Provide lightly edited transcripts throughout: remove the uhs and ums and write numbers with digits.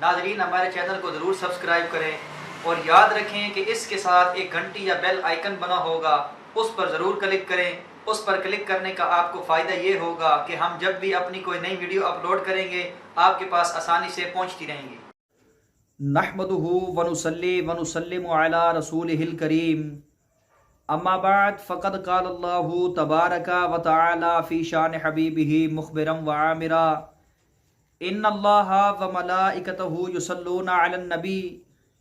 नाज़रीन हमारे चैनल को ज़रूर सब्सक्राइब करें और याद रखें कि इसके साथ एक घंटी या बेल आइकन बना होगा, उस पर ज़रूर क्लिक करें। उस पर क्लिक करने का आपको फ़ायदा ये होगा कि हम जब भी अपनी कोई नई वीडियो अपलोड करेंगे आपके पास आसानी से पहुंचती रहेंगी। नहमदुहु व नुसल्ली व नुसल्लिमु अला रसूलिहिल करीम, अम्मा बाद फ़क़द क़ाल अल्लाहु तबारका व तआला फ़ी शान हबीबिही मुख़बिरन व आमिरा, इन्नल्लाहा व मलाइकतहु युसल्लूना अलन नबी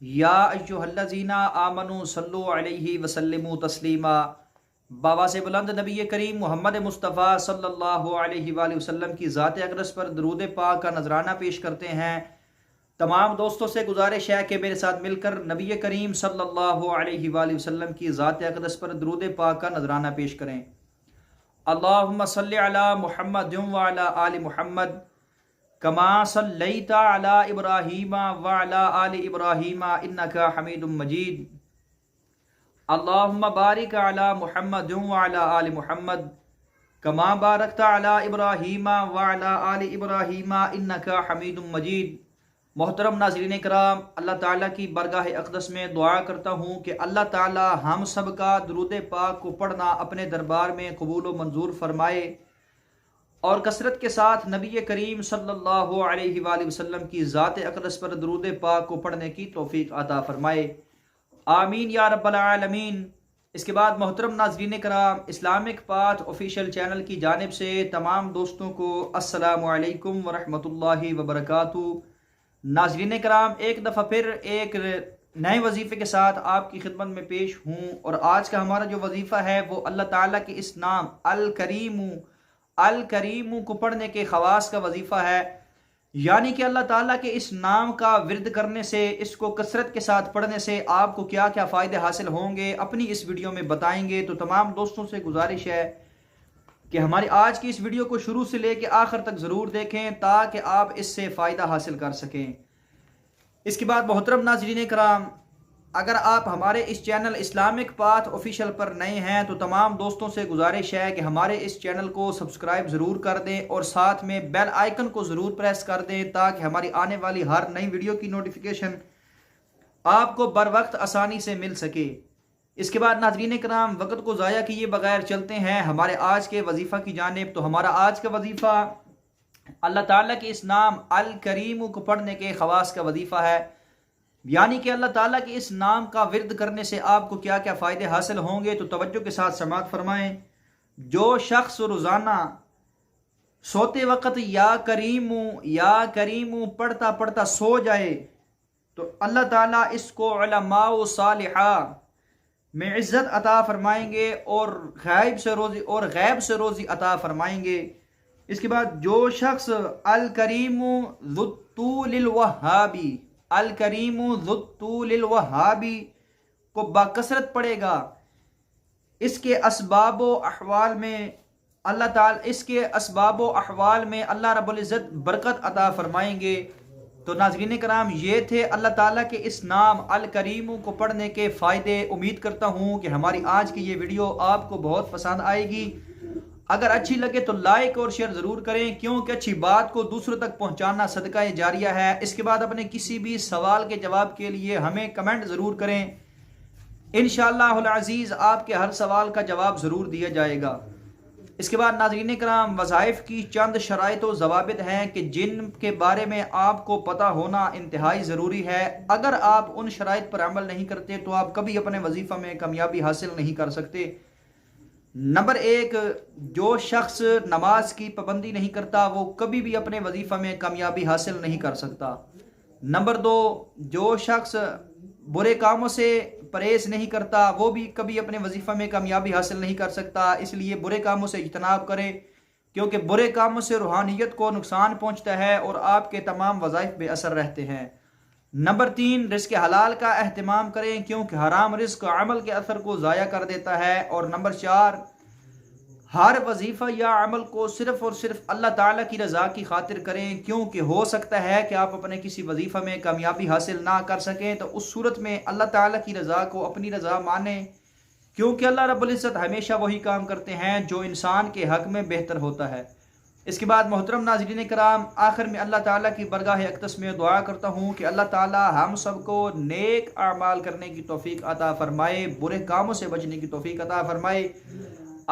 या अय्युहल्लज़ीना आमनू सल्लु अलैहि व सल्लिमू तस्लीमा। बाबा से बुलंद नबी करीम मोहम्मद मुस्तफ़ा सल्लल्लाहु अलैहि वसल्लम की ज़ात अक़दस पर दरूद पाक का नजराना पेश करते हैं। तमाम दोस्तों से गुजारिश है कि मेरे साथ मिलकर नबी करीम सल्लल्लाहु अलैहि वसल्लम की ज़ात अक़दस पर दरूद पाक का नजराना पेश करें। अल्लाहुम्मा सल्लि अला मुहम्मद व अला आलि मुहम्मद कमा सल्लैता अला इब्राहीम व अला आलि इब्राहीम इन्नका हमीदुम मजीद। अल्लाहुम्मा बारिक अला मुहम्मद व अला आलि मुहम्मद कमा बारकता अला इब्राहीम व अला आलि इब्राहीम इन्नका हमीदुम मजीद। मोहतरम नाज़रीन कराम, अल्लाह ताला की बरगाह अक़दस में दुआ करता हूँ कि अल्लाह ताला हम सब का दुरूद पाक को पढ़ना अपने दरबार में कबूल व मंजूर फरमाए और कसरत के साथ नबी करीम सल्लल्लाहु अलैहि वसल्लम की ज़ात अक़दस पर दुरूद पाक को पढ़ने की तौफीक अता फरमाए। आमीन या रब्बल आलमीन। इसके बाद मोहतरम नाज़रीन कराम, इस्लामिक पाथ ऑफिशियल चैनल की जानिब से तमाम दोस्तों को अस्सलामु अलैकुम व रहमतुल्लाहि व बरकातुहू। नाज़रीन कराम, एक दफ़ा फिर एक नए वजीफ़े के साथ आपकी खिदमत में पेश हूँ और आज का हमारा जो वजीफ़ा है वो अल्लाह ताला के इस नाम अल करीमू को पढ़ने के ख़वास का वजीफ़ा है। यानी कि अल्लाह ताला के इस नाम का विर्द करने से, इसको कसरत के साथ पढ़ने से आपको क्या क्या फ़ायदे हासिल होंगे अपनी इस वीडियो में बताएंगे। तो तमाम दोस्तों से गुजारिश है कि हमारी आज की इस वीडियो को शुरू से लेकर आखिर तक ज़रूर देखें ताकि आप इससे फ़ायदा हासिल कर सकें। इसके बाद मोहतरम नाज़रीन कराम, अगर आप हमारे इस चैनल इस्लामिक पाथ ऑफिशियल पर नए हैं तो तमाम दोस्तों से गुजारिश है कि हमारे इस चैनल को सब्सक्राइब ज़रूर कर दें और साथ में बेल आइकन को ज़रूर प्रेस कर दें ताकि हमारी आने वाली हर नई वीडियो की नोटिफिकेशन आपको बर वक्त आसानी से मिल सके। इसके बाद नाज़रीन कराम, वक्त को ज़ाया किए बगैर चलते हैं हमारे आज के वजीफ़ा की जानिब। तो हमारा आज का वजीफ़ा अल्लाह ताला के इस नाम अल करीम को पढ़ने के ख़वास का वजीफ़ा है। यानी कि अल्लाह ताला के इस नाम का विर्द करने से आपको क्या क्या फ़ायदे हासिल होंगे। तो तवज्जो के साथ समाअत फरमाएं। जो शख्स रोज़ाना सोते वक़्त या करीमू पढ़ता पढ़ता सो जाए तो अल्लाह ताला इसको उलमाओ सालिहा में इज़्ज़त अता फरमाएंगे और गैब से रोज़ी अता फरमाएंगे। इसके बाद जो शख्स अल करीमू ज़ुत्तूलिल वहाबी को बाकसरत पड़ेगा, इसके असबाबो अहवाल में अल्लाह रब्बुल इज़्ज़त बरकत अता फरमाएंगे। तो नाज़रीन कराम, ये थे अल्लाह ताला के इस नाम अल करीम को पढ़ने के फ़ायदे। उम्मीद करता हूँ कि हमारी आज की ये वीडियो आपको बहुत पसंद आएगी। अगर अच्छी लगे तो लाइक और शेयर ज़रूर करें, क्योंकि अच्छी बात को दूसरों तक पहुंचाना सदका जारिया है। इसके बाद अपने किसी भी सवाल के जवाब के लिए हमें कमेंट ज़रूर करें। इंशाअल्लाहुल अज़ीज़ आपके हर सवाल का जवाब ज़रूर दिया जाएगा। इसके बाद नाज़रीन कराम, वज़ाइफ़ की चंद शराइत व ज़वाबित हैं कि जिन के बारे में आपको पता होना इंतहाई ज़रूरी है। अगर आप उन शराइत पर अमल नहीं करते तो आप कभी अपने वजीफ़ा में कामयाबी हासिल नहीं कर सकते। नंबर 1, जो शख्स नमाज की पाबंदी नहीं करता वो कभी भी अपने वजीफ़ा में कामयाबी हासिल नहीं कर सकता। नंबर 2, जो शख्स बुरे कामों से परहेज़ नहीं करता वो भी कभी अपने वजीफ़ा में कामयाबी हासिल नहीं कर सकता। इसलिए बुरे कामों से इज्तनाब करें, क्योंकि बुरे कामों से रूहानियत को नुकसान पहुँचता है और आपके तमाम वज़ाइफ़ बेअसर रहते हैं। नंबर 3, रिज़्क़ हलाल का अहतमाम करें, क्योंकि हराम रिज़्क़ अमल के असर को ज़ाया कर देता है। और नंबर 4, हर वजीफ़ा या अमल को सिर्फ़ और सिर्फ अल्लाह ताला की रज़ा की खातिर करें, क्योंकि हो सकता है कि आप अपने किसी वजीफ़ा में कामयाबी हासिल ना कर सकें। तो उस सूरत में अल्लाह ताला की रज़ा को अपनी रज़ा माने, क्योंकि अल्लाह रब्बुल इज़्ज़त हमेशा वही काम करते हैं जो इंसान के हक़ में बेहतर होता है। اس کے بعد محترم ناظرین کرام، آخر میں اللہ تعالیٰ کی برگاہ اقدس میں دعا کرتا ہوں کہ اللہ تعالیٰ ہم سب کو نیک اعمال کرنے کی توفیق عطا فرمائے، برے کاموں سے بچنے کی توفیق عطا فرمائے،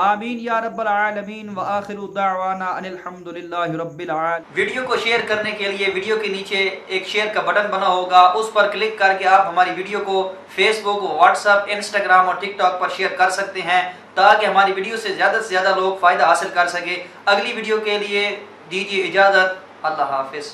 آمین یا رب العالمین، وآخر دعوانا ان الحمدللہ رب العالمین۔ ویڈیو کو شیئر کرنے کے لیے ویڈیو کے نیچے ایک شیئر کا بٹن بنا ہوگا، اس پر کلک کر کے آپ ہماری ویڈیو کو فیس بک، واٹس ایپ، انسٹاگرام اور ٹک ٹاک پر شیئر کر سکتے ہیں تاکہ ہماری ویڈیو سے زیادہ لوگ فائدہ حاصل کر سکے۔ اگلی ویڈیو کے لیے دیجیے اجازت، اللہ حافظ۔